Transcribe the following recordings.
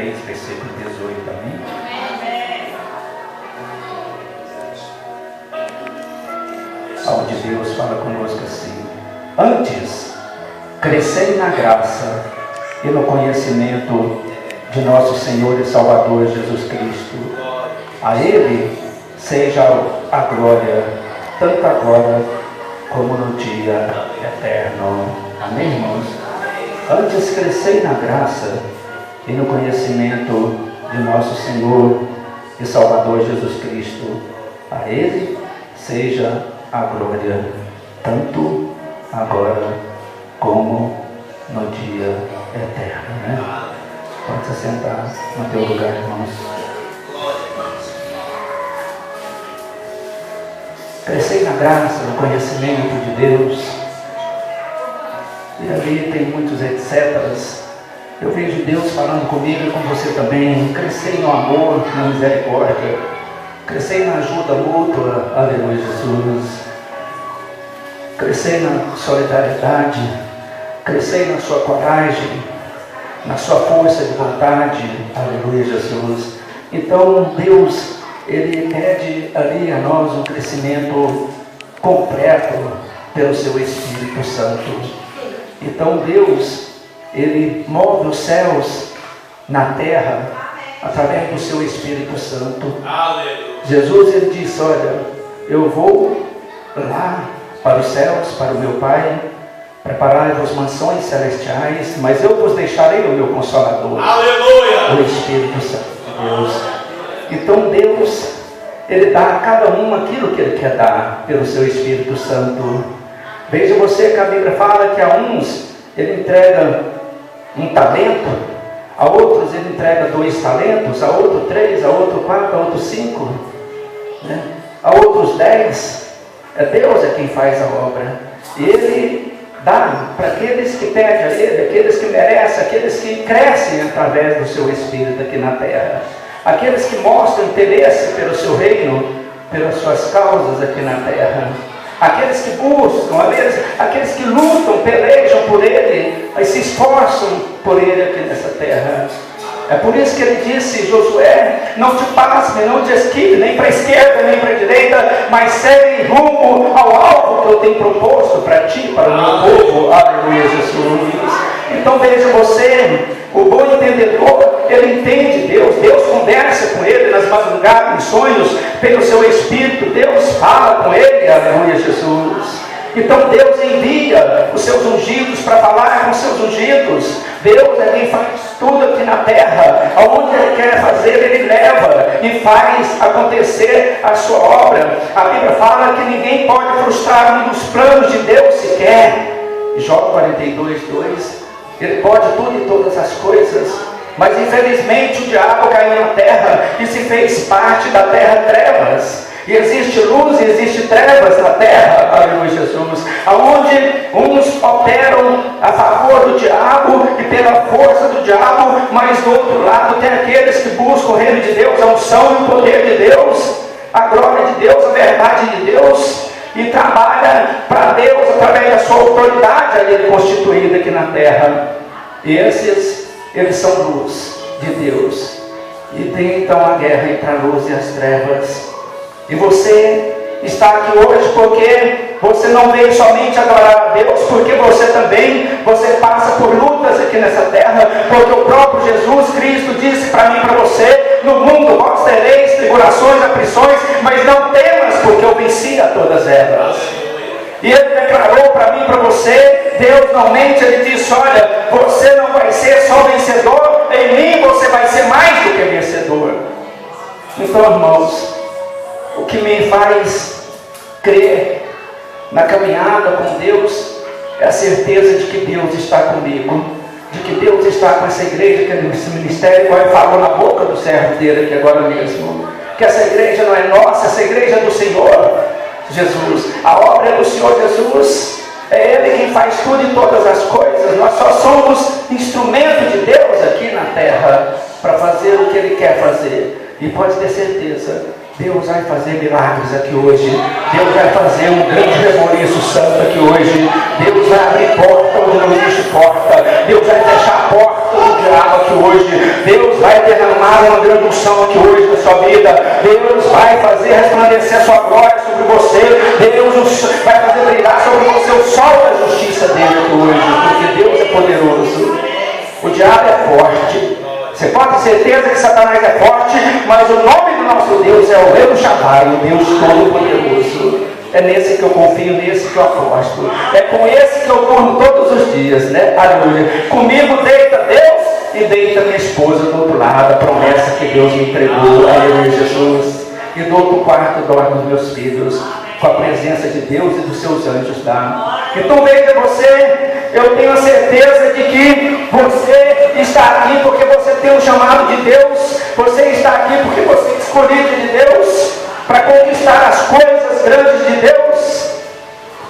3, versículo 18, amém? A palavra de Deus fala conosco assim: antes, crescei na graça e no conhecimento de nosso Senhor e Salvador Jesus Cristo. A Ele seja a glória, tanto agora como no dia eterno. Amém, irmãos? Antes crescei na graça e no conhecimento de nosso Senhor e Salvador Jesus Cristo. A Ele seja a glória, tanto agora como no dia eterno, né? Pode se sentar no teu lugar, irmãos. Crescei na graça, no conhecimento de Deus. E ali tem muitos etcéteras. Eu vejo Deus falando comigo e com você também. Crescei no amor, na misericórdia. Crescei na ajuda mútua. Aleluia, Jesus. Crescei na solidariedade. Crescei na sua coragem, na sua força de vontade. Aleluia, Jesus. Então Deus, Ele pede ali a nós um crescimento completo pelo seu Espírito Santo. Então Deus, Ele move os céus na terra através do seu Espírito Santo. Aleluia. Jesus, Ele disse: olha, eu vou lá para os céus, para o meu Pai, preparai-vos mansões celestiais, mas eu vos deixarei o meu Consolador. Aleluia. O Espírito Santo de Deus. Então Deus, Ele dá a cada um aquilo que Ele quer dar pelo seu Espírito Santo. Veja você que a Bíblia fala que a uns Ele entrega um talento, a outros Ele entrega 2 talentos, a outro 3, a outro 4, a outro 5, né? A outros 10. É Deus quem faz a obra. E Ele dá para aqueles que pedem a Ele, aqueles que merecem, aqueles que crescem através do seu Espírito aqui na terra. Aqueles que mostram interesse pelo seu reino, pelas suas causas aqui na terra. Aqueles que buscam, aqueles que lutam, pelejam por Ele, e se esforçam por Ele aqui nessa terra. É por isso que Ele disse: Josué, não te pasme, não te esquive, nem para a esquerda, nem para a direita, mas segue rumo ao alvo que eu tenho proposto para ti, para o meu povo. Aleluia, Jesus. Então veja você, o bom entendedor, ele entende Deus. Deus conversa com ele nas madrugadas, em sonhos, pelo seu Espírito. Deus fala com ele. Aleluia, Jesus. Então Deus envia os seus ungidos para falar com os seus ungidos. Deus é quem faz tudo aqui na terra. Aonde Ele quer fazer, Ele leva e faz acontecer a sua obra. A Bíblia fala que ninguém pode frustrar um dos planos de Deus sequer. Jó 42, 2. Ele pode tudo e todas as coisas, mas infelizmente o diabo caiu na terra e se fez parte da terra trevas. E existe luz e existe trevas na terra, aleluia, Jesus, aonde uns operam a favor do diabo e pela força do diabo, mas do outro lado tem aqueles que buscam o reino de Deus, a unção e o poder de Deus, a glória de Deus, a verdade de Deus, e trabalha para Deus através da sua autoridade ali constituída aqui na terra. E esses, eles são luz de Deus. E tem então a guerra entre a luz e as trevas. E você está aqui hoje porque você não veio somente adorar a Deus, porque você passa por lutas aqui nessa terra, porque o próprio Jesus Cristo disse para mim e para você: no mundo vós tereis tribulações, aflições, mas não temas, porque eu venci a todas elas. E Ele declarou para mim e para você, Deus não mente, Ele disse: olha, você não vai ser só vencedor, em mim você vai ser mais do que vencedor. Então, irmãos, o que me faz crer na caminhada com Deus é a certeza de que Deus está comigo, de que Deus está com essa igreja, que esse ministério, igual Ele falou na boca do servo dele aqui agora mesmo, que essa igreja não é nossa, essa igreja é do Senhor Jesus. A obra é do Senhor Jesus, é Ele quem faz tudo e todas as coisas. Nós só somos instrumento de Deus aqui na terra para fazer o que Ele quer fazer. E pode ter certeza, Deus vai fazer milagres aqui hoje. Deus vai fazer um grande reboliço santo aqui hoje. Deus vai abrir porta onde não existe porta. Deus vai fechar a porta do diabo aqui hoje. Deus vai fazer uma grande unção aqui hoje na sua vida. Deus vai fazer resplandecer a sua glória sobre você. Deus vai fazer brilhar sobre você o sol da justiça dele aqui hoje, porque Deus é poderoso. O diabo é forte. Você pode ter certeza que Satanás é forte, mas o nome do nosso Deus é o El Shaddai, o Deus Todo-Poderoso. É nesse que eu confio, nesse que eu aposto. É com esse que eu durmo todos os dias, né? Aleluia. Comigo deita Deus e deita minha esposa do outro lado. A promessa que Deus me entregou. Aleluia, Jesus. E do outro quarto dormem os meus filhos, com a presença de Deus e dos seus anjos lá. Então veja você, eu tenho a certeza de que você está aqui porque você tem um chamado de Deus. Você está aqui porque você é escolhido de Deus para conquistar as coisas grandes de Deus.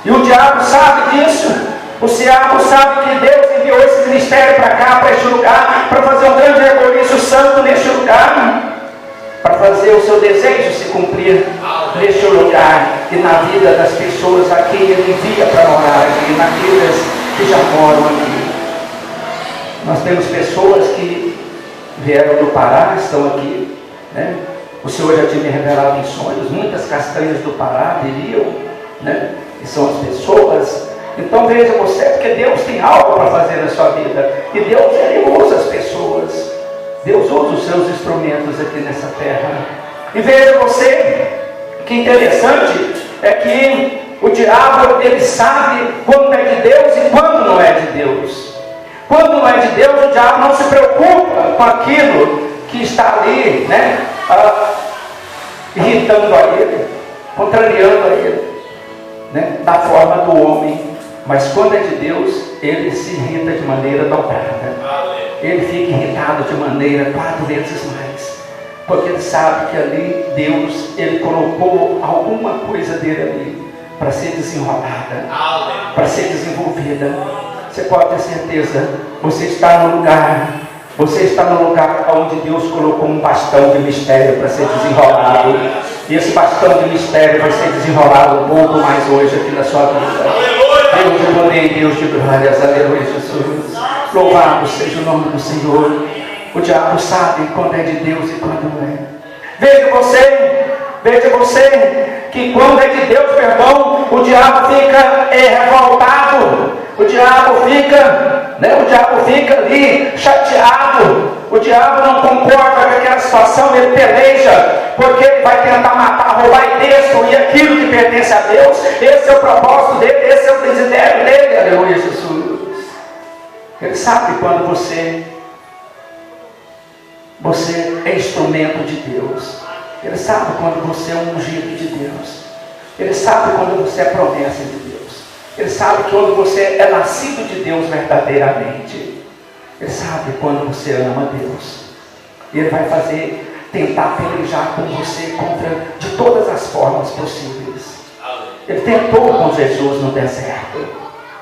E o diabo sabe disso. O diabo sabe que Deus enviou esse ministério para cá, para este lugar, para fazer um grande recolhimento santo neste lugar, para fazer o seu desejo se cumprir neste lugar e na vida das pessoas a quem Ele envia para morar aqui, naqueles que já moram aqui. Nós temos pessoas que vieram do Pará, estão aqui, né? O Senhor já tinha me revelado em sonhos, muitas castanhas do Pará viriam, né? E são as pessoas. Então veja você, porque Deus tem algo para fazer na sua vida, e Deus, Ele usa as pessoas. Deus usa os seus instrumentos aqui nessa terra. E veja você, que interessante é que o diabo, ele sabe quando é de Deus e quando não é de Deus. Quando não é de Deus, o diabo não se preocupa com aquilo que está ali, né, irritando a ele, contrariando a ele, né, da forma do homem. Mas quando é de Deus, ele se irrita de maneira dobrada. Ele fica irritado de maneira 4 vezes mais, porque ele sabe que ali Deus, ele colocou alguma coisa dele ali para ser desenrolada, para ser desenvolvida. Você pode ter certeza, você está no lugar onde Deus colocou um bastão de mistério para ser desenrolado. E esse bastão de mistério vai ser desenrolado um pouco mais hoje aqui na sua vida. Deus de poder e Deus de glórias, aleluia, Jesus. Louvado seja o nome do Senhor. O diabo sabe quando é de Deus e quando não é. Veja você que quando é de Deus, perdão, o diabo fica revoltado. O diabo fica ali chateado. O diabo não concorda com aquela situação, ele peleja, porque ele vai tentar matar, roubar e destruir aquilo que pertence a Deus. Esse é o propósito dele, esse é o desidério dele, aleluia, Jesus. Ele sabe quando você é instrumento de Deus. Ele sabe quando você é um ungido de Deus. Ele sabe quando você é promessa de Deus. Ele sabe quando você é nascido de Deus verdadeiramente. Ele sabe quando você ama Deus. E Ele vai tentar pelejar com você de todas as formas possíveis. Ele tentou com Jesus no deserto.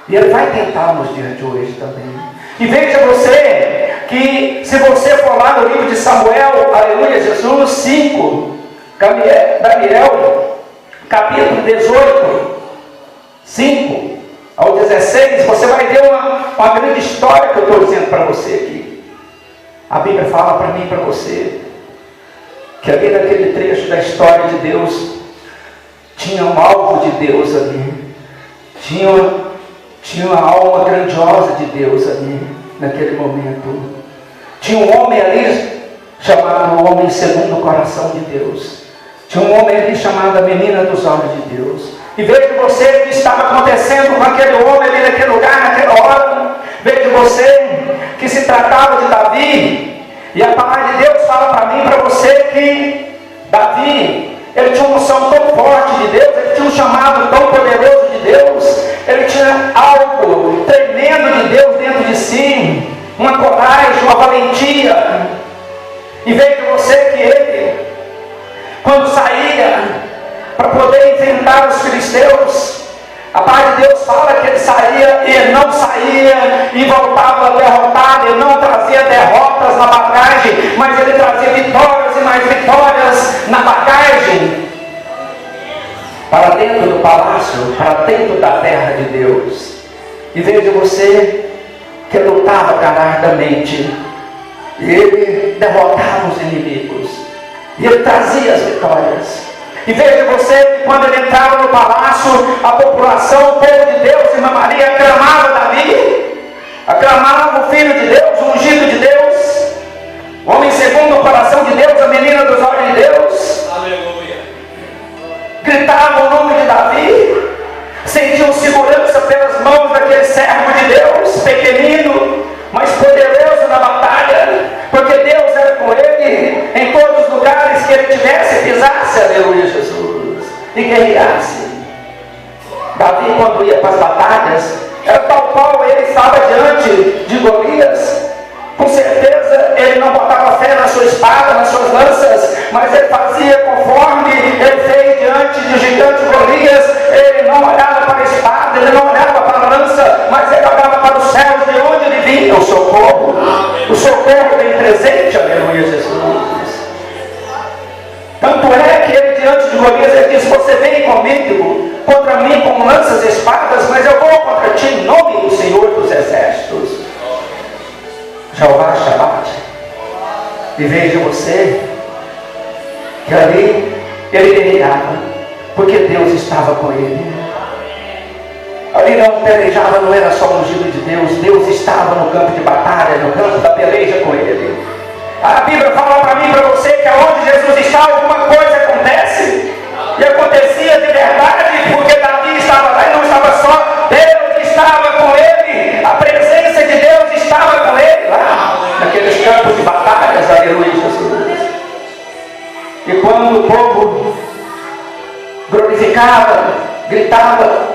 E Ele vai tentar nos dias de hoje também. E veja você que se você for lá no livro de Samuel, aleluia, Jesus 5, Daniel, capítulo 18, 5 ao 16, você vai ver uma grande história que eu estou dizendo para você aqui. A Bíblia fala para mim e para você que ali naquele trecho da história de Deus tinha um alvo de Deus ali, tinha uma alma grandiosa de Deus ali naquele momento. Tinha um homem ali chamado o homem segundo o coração de Deus. Tinha um homem ali chamado a menina dos olhos de Deus. E veja você o que estava acontecendo com aquele homem ali naquele lugar, naquela hora. Veja você que se tratava de Davi. E a palavra de Deus fala para mim e para você que Davi, ele tinha uma unção tão forte de Deus, ele tinha um chamado tão poderoso de Deus, ele tinha algo tremendo de Deus dentro de si, uma coragem, uma valentia. E veja você que ele, quando saía para poder enfrentar os filisteus, a palavra de Deus fala que ele saía e ele não saía e voltava derrotado. Ele não trazia derrotas na bagagem, mas ele trazia vitórias e mais vitórias na bagagem para dentro do palácio, para dentro da terra de Deus. E veja você que ele lutava galardamente. E ele derrotava os inimigos. E ele trazia as vitórias. E veja você que quando ele entrava no palácio, a população, o povo de Deus, irmã Maria, aclamava Davi, aclamava o Filho de Deus, o ungido de Deus, o homem segundo o coração de Deus, a menina dos olhos de Deus. Aleluia. Gritavam o nome de Davi, sentiam segurança pelas mãos daquele servo de Deus, pequenino, mas poderoso na batalha, porque Deus era com ele em todos os lugares que ele tivesse, pisasse, aleluia, Jesus, e guerreasse. Davi, quando ia para as batalhas, era tal qual ele estava diante de Golias. Com certeza ele não botava fé na sua espada, nas suas lanças, mas ele fazia conforme ele fez diante do gigante Golias. Ele não olhava para a espada, ele não olhava para a lança, mas ele olhava para os céus, de onde ele vinha o socorro. O socorro vem presente, aleluia, Jesus. Tanto é que ele diante de Golias, ele disse: você vem comigo, contra mim com lanças e espadas, mas eu vou contra ti em nome do Senhor dos Exércitos, Jeová Shabbat. E veja você que ali ele guerreava, porque Deus estava com ele. Ali não pelejava, não era só o ungido de Deus, Deus estava no campo de batalha, no campo da peleja com ele. A Bíblia fala para mim e para você que aonde Jesus está, alguma coisa acontece, e acontecia de verdade, porque Davi estava lá e não estava só, Deus estava com ele, a presença de Deus estava com ele lá, naqueles campos de batalhas, aleluia, Jesus. E quando o povo glorificava, gritava,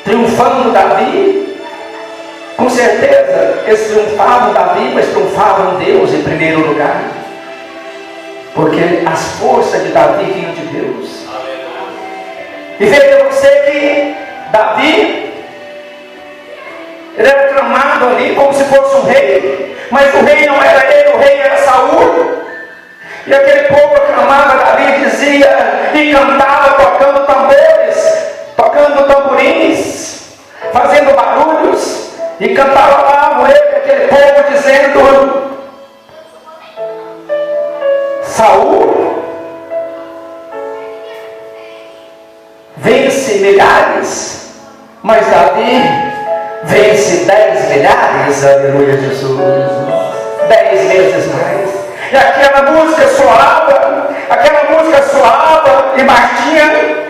triunfando Davi, com certeza eles triunfavam Davi, mas triunfavam Deus em primeiro lugar, porque as forças de Davi vinham de Deus. E veja você que Davi, ele era aclamado ali como se fosse um rei, mas o rei não era ele, o rei era Saul. E aquele povo aclamava Davi, dizia, e cantava tocando tambores, tocando tamborins, fazendo barulhos, e cantava lá ele, aquele povo, dizendo: Saul vence milhares, mas Davi vence 10 milhares, aleluia, Jesus, 10 vezes mais. E aquela música soava e Martinha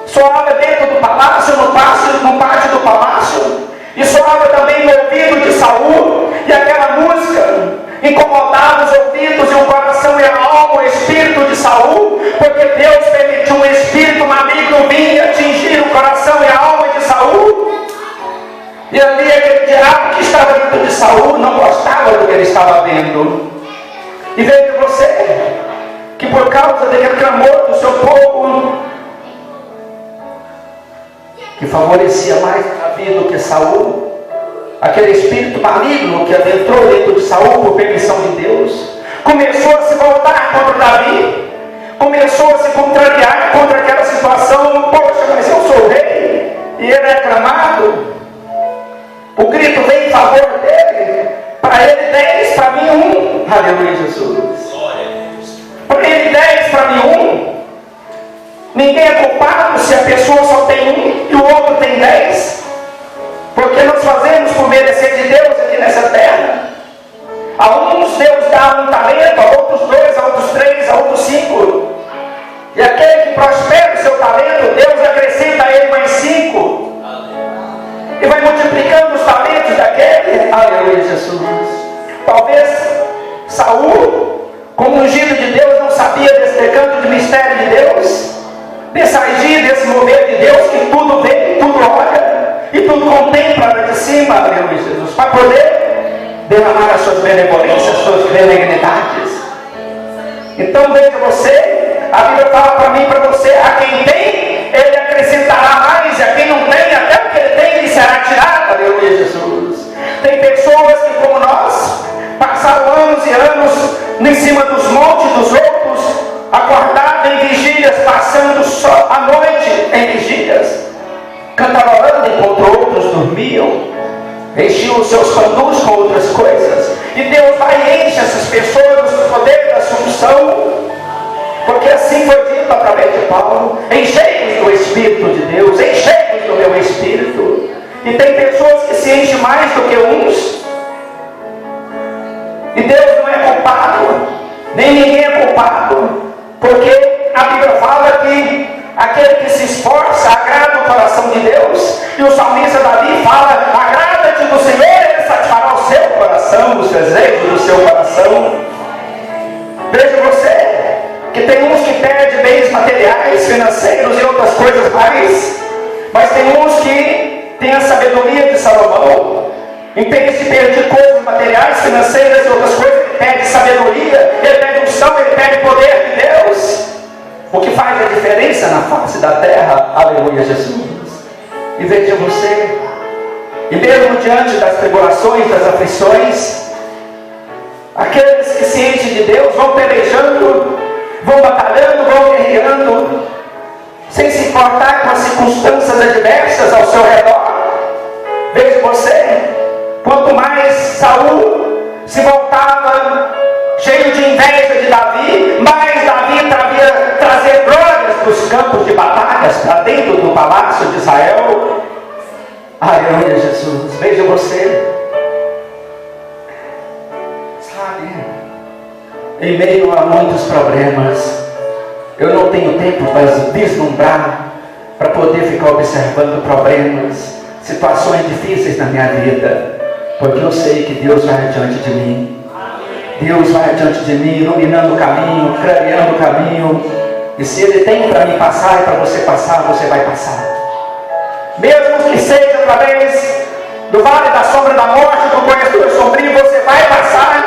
soava dentro do palácio, no pátio do palácio, e soava também no ouvido de Saul, e aquela música incomodava os ouvidos e o coração e a alma, o espírito de Saul, porque Deus permitiu um espírito maligno vir atingir o coração e a alma de Saul. E ali aquele diabo que estava dentro de Saul não gostava do que ele estava vendo. E veja você que por causa daquele clamor do seu povo, que favorecia mais Davi do que Saul, aquele espírito maligno que adentrou dentro de Saul por permissão de Deus, começou a se voltar contra Davi, começou a se contrariar contra aquela situação. Poxa, mas eu sou o rei, e ele é aclamado, o grito vem em favor dele, para ele 10, para mim 1, aleluia, Jesus. Para ele 10, para mim 1. Ninguém é culpado se a pessoa só tem 1 e o outro tem 10, porque nós fazemos por merecer de Deus aqui nessa terra. A uns Deus dá um talento, a outros 2, a outros 3, a outros 5, e aquele que prospera o seu talento, Deus acrescenta a ele mais 5, e vai multiplicando os talentos daquele, aleluia, Jesus. Talvez Saul, como ungido de Deus, não sabia desse decanto de mistério de Deus, desse agir, desse mover de Deus, que tudo vê, tudo olha e tudo contempla de cima, aleluia, Jesus, para poder derramar as suas benevolências, as suas benignidades. Então veja você, a Bíblia fala para mim e para você: a quem tem, ele acrescentará mais, e a quem não tem, até o que ele tem, ele será tirado, aleluia, Jesus. Tem pessoas que, como nós, passaram anos e anos em cima dos montes dos outros, acordados em vigílias, passando só a noite em vigílias, cantarolando enquanto outros dormiam, enchiam os seus pandus com outras coisas, E Deus vai e enche essas pessoas do poder da assunção. Porque assim foi dito através de Paulo: enchei-vos do Espírito de Deus, enchei-vos do meu Espírito. E tem pessoas que se enchem mais do que uns. E Deus não é culpado, nem ninguém é culpado, porque a Bíblia fala que aquele que se esforça agrada o coração de Deus. E o salmista Davi fala: agrada-te do Senhor, Ele satisfará o seu coração, os desejos do seu coração. Veja você, que tem uns que perdem bens materiais, financeiros e outras coisas mais, mas tem uns que têm a sabedoria de Salomão. Em vez de perder coisas materiais, financeiras e outras coisas, ele perde sabedoria, ele perde unção, ele perde poder de Deus. O que faz a diferença na face da terra, aleluia, Jesus. E veja você, e mesmo diante das tribulações, das aflições, aqueles que se enchem de Deus vão pelejando, vão batalhando, vão guerreando, sem se importar com as circunstâncias adversas ao seu redor. Veja você, quanto mais Saul se voltava cheio de inveja de Davi, mais Davi trazer glórias dos campos de batalhas para dentro do palácio de Israel. Aleluia, Jesus. Veja você, sabe, em meio a muitos problemas, eu não tenho tempo para vislumbrar, para poder ficar observando problemas, situações difíceis na minha vida, porque eu sei que Deus vai adiante de mim. Deus vai adiante de mim, iluminando o caminho, clareando o caminho. E se Ele tem para mim passar e para você passar, você vai passar. Mesmo que seja através do vale da sombra da morte, do conhecedor sombrio, você vai passar,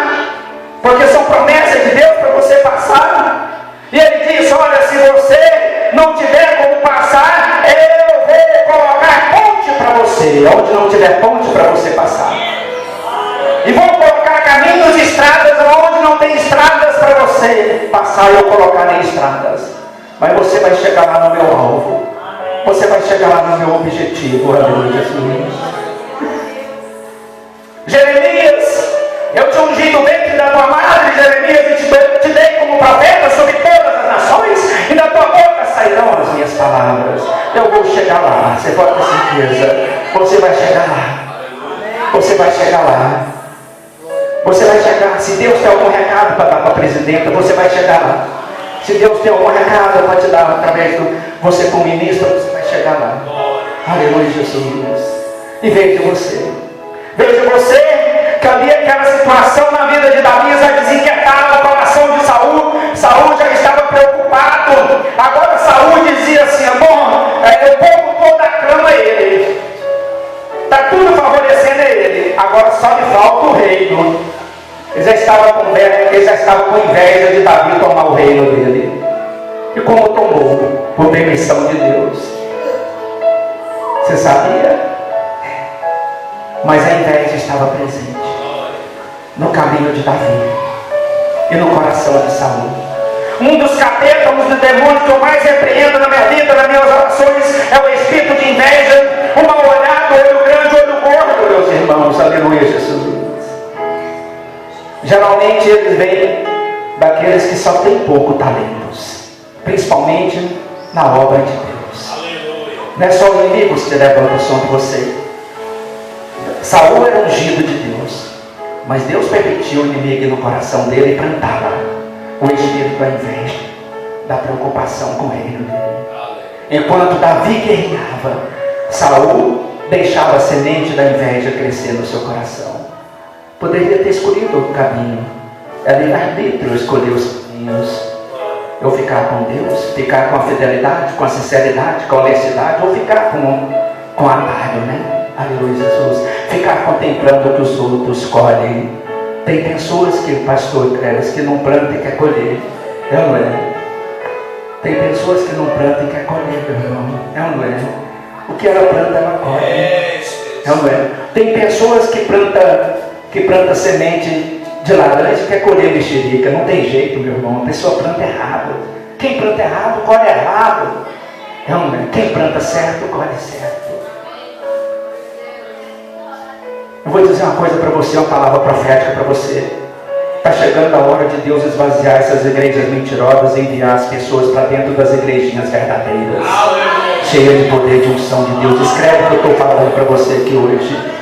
porque são promessas de Deus para você passar. E Ele diz: olha, se você não tiver como passar, eu vou colocar ponte para você, onde não tiver ponte para você passar. E vou colocar caminhos e estradas onde não tem estradas para você passar. Eu colocarei estradas, mas você vai chegar lá no meu alvo, você vai chegar lá no meu objetivo. Aleluia, Jesus. Jeremias, eu te ungi do ventre da tua madre, Jeremias, e te dei como profeta sobre todas as nações, e da tua boca sairão as minhas palavras. Eu vou chegar lá, você pode ter certeza. Você vai chegar lá, você vai chegar lá. Você vai chegar. Se Deus tem algum recado para dar para a presidenta, você vai chegar lá. Se Deus tem algum recado para te dar através de você como ministro, você vai chegar lá. Aleluia, Jesus. E veja você, que havia aquela situação na vida de Davi, já desinquietava o coração de Saul. Saul já estava preocupado. Agora Saul dizia assim: bom, o povo todo aclama ele, está tudo favorecendo ele, agora só lhe falta o reino. Ele já estava com inveja de Davi tomar o reino dele. E como tomou, por permissão de Deus. Você sabia? Mas a inveja estava presente no caminho de Davi e no coração de Saul. Um dos capetas, um dos demônios que eu mais repreendo na minha vida, nas minhas orações, é o espírito de inveja, o mal olhado, olho grande, olho gordo, meus irmãos. Aleluia, Jesus. Geralmente eles vêm daqueles que só têm pouco talentos, principalmente na obra de Deus. Aleluia. Não é só os inimigos que levam o som de você. Saul era ungido de Deus, mas Deus permitiu o inimigo ir no coração dele e plantava o espírito da inveja, da preocupação com o reino dele. Enquanto Davi guerreava, Saul deixava a semente da inveja crescer no seu coração. Poderia ter escolhido o caminho, era livre-arbítrio escolher os caminhos. Eu ficar com Deus, ficar com a fidelidade, com a sinceridade, com a honestidade, ou ficar com atalho, né? Aleluia, Jesus. Ficar contemplando o que os outros colhem. Tem pessoas que, pastor Cléris, que não plantam e quer colher. É ou não é? Tem pessoas que não plantam e quer colher, meu irmão. É ou não é? O que ela planta, ela colhe. É ou não é? Tem pessoas que planta semente de laranja e quer colher mexerica. Não tem jeito, meu irmão. A pessoa planta errado. Quem planta errado, colhe errado. É ou não é? Quem planta certo, colhe certo. Eu vou dizer uma coisa para você, uma palavra profética para você. Está chegando a hora de Deus esvaziar essas igrejas mentirosas e enviar as pessoas para dentro das igrejinhas verdadeiras, cheias de poder, de unção de Deus. Escreve o que eu estou falando para você aqui hoje.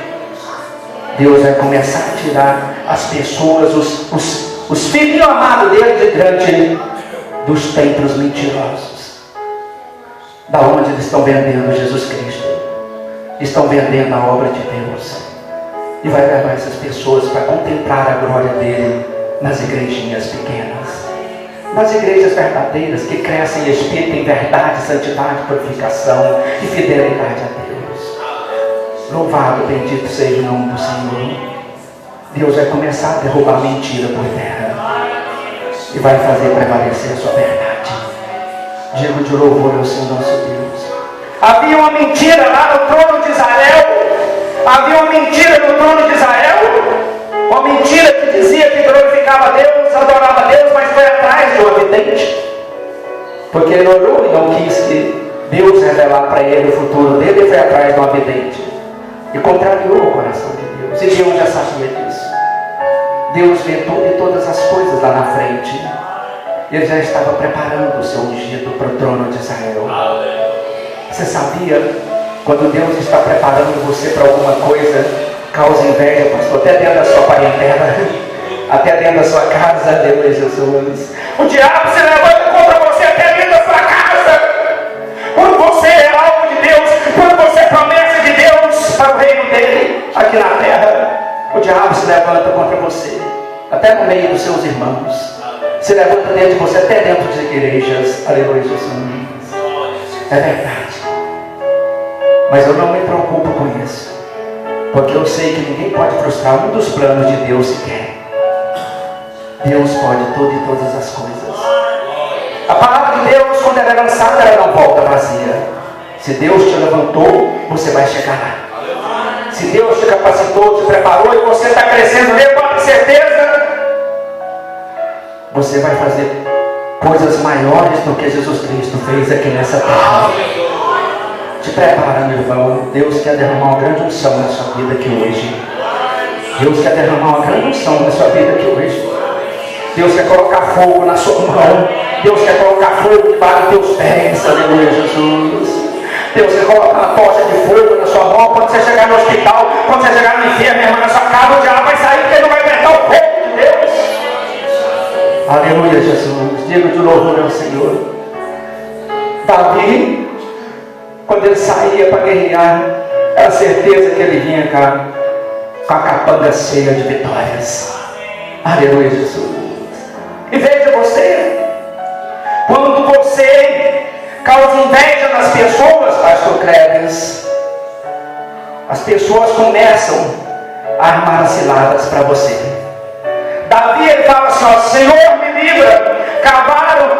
Deus vai começar a tirar as pessoas, os filhinhos amados dele de diante dos templos mentirosos, da onde eles estão vendendo Jesus Cristo, estão vendendo a obra de Deus, e vai levar essas pessoas para contemplar a glória dele nas igrejinhas pequenas, nas igrejas verdadeiras que crescem em espírito, em verdade, santidade, purificação e fidelidade a Deus. Louvado, bendito seja o nome do Senhor. Deus vai começar a derrubar mentira por terra e vai fazer prevalecer a sua verdade. Digo de louvor ao Senhor nosso Deus. Havia uma mentira lá no trono de Israel. Havia uma mentira no trono de Israel. Uma mentira que dizia que glorificava Deus, adorava Deus, mas foi atrás de uma vidente. Porque ele orou e não quis que Deus revelar para ele o futuro dele, e foi atrás de uma vidente. E contrariou o coração de Deus. E Deus já sabia disso. Deus vê tudo e todas as coisas lá na frente. Ele já estava preparando o seu ungido para o trono de Israel. Você sabia? Quando Deus está preparando você para alguma coisa, causa inveja, pastor, até dentro da sua parentela, até dentro da sua casa. Aleluia, Jesus. O diabo se levanta contra você até dentro da sua casa. Quando você é alvo de Deus, quando você é promessa de Deus para o reino dele aqui na terra, o diabo se levanta contra você, até no meio dos seus irmãos, se levanta dentro de você, até dentro das igrejas. Aleluia, Jesus. É verdade. Mas eu não me preocupo com isso, porque eu sei que ninguém pode frustrar um dos planos de Deus sequer. Deus pode tudo e todas as coisas. A palavra de Deus, quando ela é lançada, ela não volta vazia. Se Deus te levantou, você vai chegar lá. Se Deus te capacitou, te preparou e você está crescendo nele, com certeza você vai fazer coisas maiores do que Jesus Cristo fez aqui nessa terra. Te prepara, meu irmão. Deus quer derramar uma grande unção na sua vida aqui hoje. Deus quer derramar uma grande unção na sua vida aqui hoje. Deus quer colocar fogo na sua mão. Deus quer colocar fogo debaixo dos teus pés. Aleluia, Jesus. Deus quer colocar uma tocha de fogo na sua mão. Quando você chegar no hospital, quando você chegar no inferno, minha irmã, na sua casa, o diabo vai sair porque ele não vai aguentar o fogo de Deus. Aleluia, Jesus. Digo de louvor ao Senhor. Davi, quando ele saía para guerrear, era certeza que ele vinha com a capanga cheia de vitórias. Aleluia, Jesus. E veja você, quando você causa inveja nas pessoas, pastor Cleves, as pessoas começam a armar ciladas para você. Davi, ele fala assim, ó, Senhor, me livra.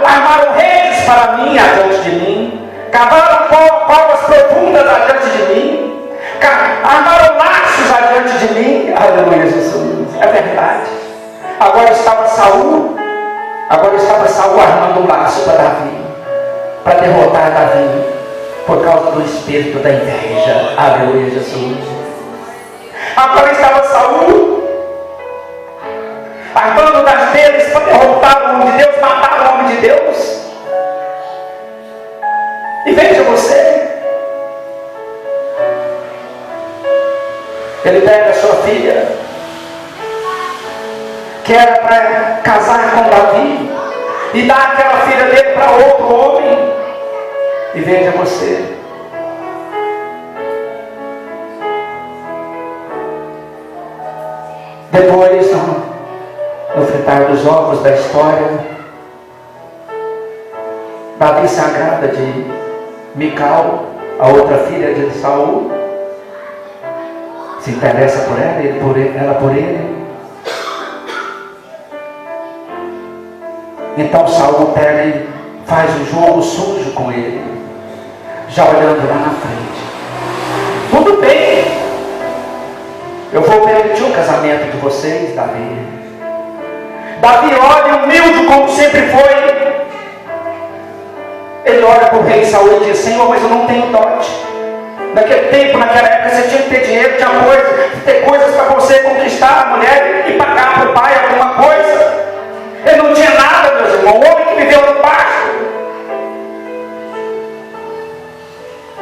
Armaram redes para mim adiante de mim, cavaram covas profundas adiante de mim, armaram laços adiante de mim. Aleluia, Jesus. É verdade. Agora estava Saul armando um laço para Davi, para derrotar Davi, por causa do espírito da inveja. Aleluia, Jesus. Agora estava Saul armando das deles para derrotar o homem de Deus, matar o homem de Deus. E veja você, ele pega a sua filha, que era para casar com Davi, e dá aquela filha dele para outro homem. E veja você, depois no fritar dos ovos da história, Davi se agrada de Mical, a outra filha de Saul, se interessa por ela, ela por ele. Então Saul pega e faz um jogo sujo com ele, já olhando lá na frente. Tudo bem, eu vou permitir o casamento de vocês, Davi. Davi olha, humilde como sempre foi. Ele olha para o rei Saul e diz, Senhor, mas eu não tenho dote. Naquele tempo, naquela época, você tinha que ter dinheiro, tinha coisa. ter coisas para você conquistar a mulher e pagar para o pai alguma coisa. Ele não tinha nada, meus irmãos. O homem que viveu no pasto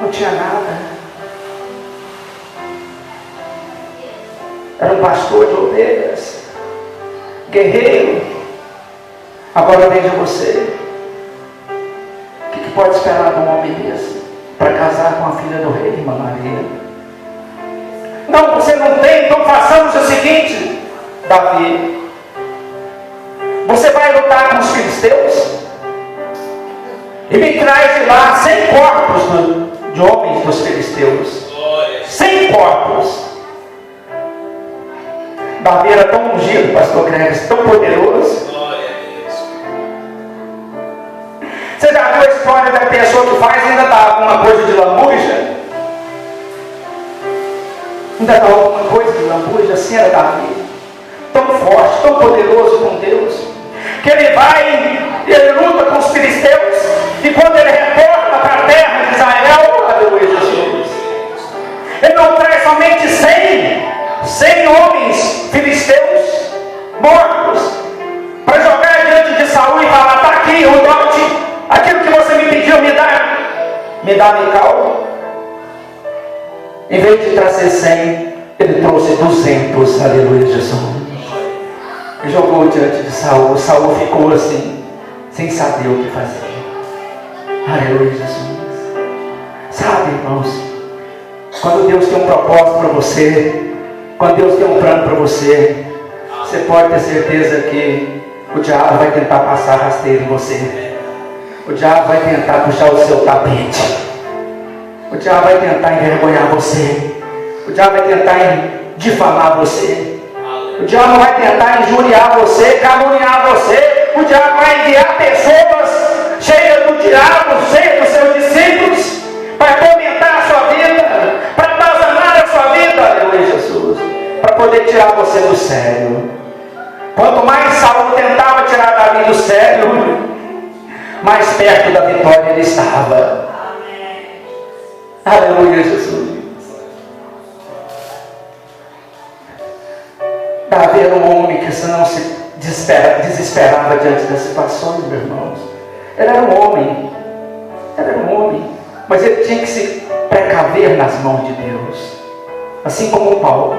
não tinha nada. Era um pastor de ovelhas, guerreiro. Agora veja você, o que pode esperar de um homem desse para casar com a filha do rei, irmã Maria? Não, você não tem, então façamos o seguinte, Davi. Você vai lutar com os filisteus e me traz de lá 100 corpos de homens dos filisteus. 100 corpos. Davi era tão ungido, pastor Cremes, tão poderoso. Você já viu a história da pessoa que faz ainda dá alguma coisa de lambuja? Ainda dá alguma coisa de lambuja? Assim era Davi. Tão forte, tão poderoso com Deus, que ele vai, ele luta com os filisteus, e quando ele retorna para a terra de Israel, aleluia Jesus, ele não traz somente 100 homens filisteus mortos para jogar diante de Saul e falar: está aqui o dote, aquilo que você me pediu, me dá Mical. Em vez de trazer 100, ele trouxe 200, aleluia Jesus. E jogou diante de Saul. Saul ficou assim, sem saber o que fazer. Aleluia Jesus. Sabe, irmãos, quando Deus tem um propósito para você, quando Deus tem um plano para você, você pode ter certeza que o diabo vai tentar passar rasteiro em você. O diabo vai tentar puxar o seu tapete. O diabo vai tentar envergonhar você. O diabo vai tentar difamar você. O diabo vai tentar injuriar você, caluniar você. O diabo vai enviar pessoas cheias do diabo, cheias dos seus discípulos, para tormentar a sua vida, para atazanar a sua vida, aleluia Jesus, para poder tirar você do sério. Quanto mais Saul tentava tirar Davi do sério, mais perto da vitória ele estava. Aleluia Jesus. Davi era um homem que não se desesperava diante das situações, meus irmãos. Ele era um homem, mas ele tinha que se precaver nas mãos de Deus, assim como Paulo.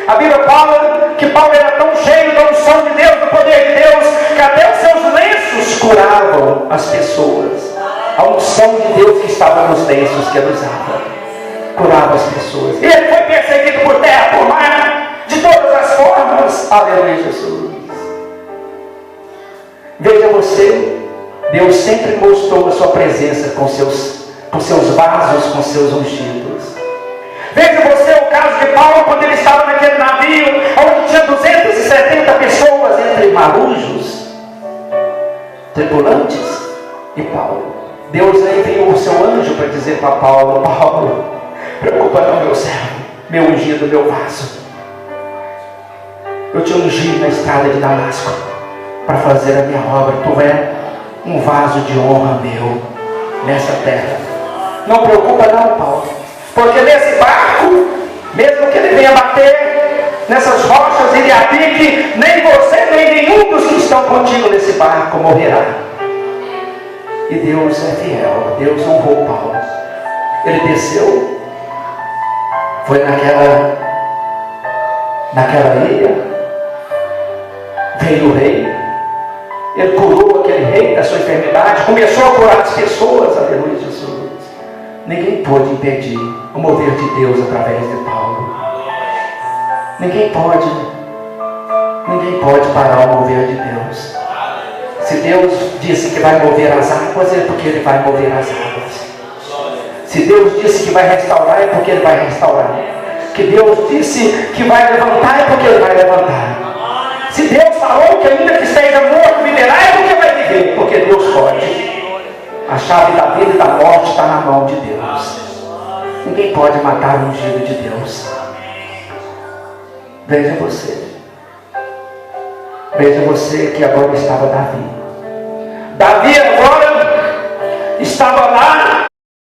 A Bíblia fala que Paulo era tão cheio da unção de Deus, do poder de Deus, que até os seus lenços curavam as pessoas. A unção de Deus que estava nos lenços que ele usava curava as pessoas. E ele foi perseguido por terra, por mar, de todas as formas. Aleluia Jesus. Veja você, Deus sempre mostrou a sua presença com seus vasos, com seus ungidos. Veja você o caso de Paulo, quando ele estava naquele navio onde tinha 270 pessoas, entre marujos, tripulantes, e Paulo. Deus enviou o seu anjo para dizer para Paulo: Paulo, preocupa não, meu servo, meu ungido, meu vaso. Eu te ungi na estrada de Damasco para fazer a minha obra. Tu é um vaso de honra meu nessa terra. Não preocupa não, Paulo, porque nesse barco, mesmo que ele venha bater nessas rochas e lhe apique, nem você nem nenhum dos que estão contigo nesse barco morrerá. E Deus é fiel. Deus honrou Paulo. Ele desceu, foi naquela ilha, veio o rei, ele curou aquele rei da sua enfermidade, começou a curar as pessoas, aleluia Jesus. Ninguém pôde impedir o mover de Deus através de Paulo. Ninguém pode parar o mover de Deus. Se Deus disse que vai mover as águas, é porque Ele vai mover as águas. Se Deus disse que vai restaurar, é porque Ele vai restaurar. Que Deus disse que vai levantar, é porque Ele vai levantar. Se Deus falou que ainda que esteja morto viverá, é porque vai viver, porque Deus pode. A chave da vida e da morte está na mão de Deus. Ninguém pode matar o ungido de Deus. Veja você que agora estava Davi. Davi agora estava lá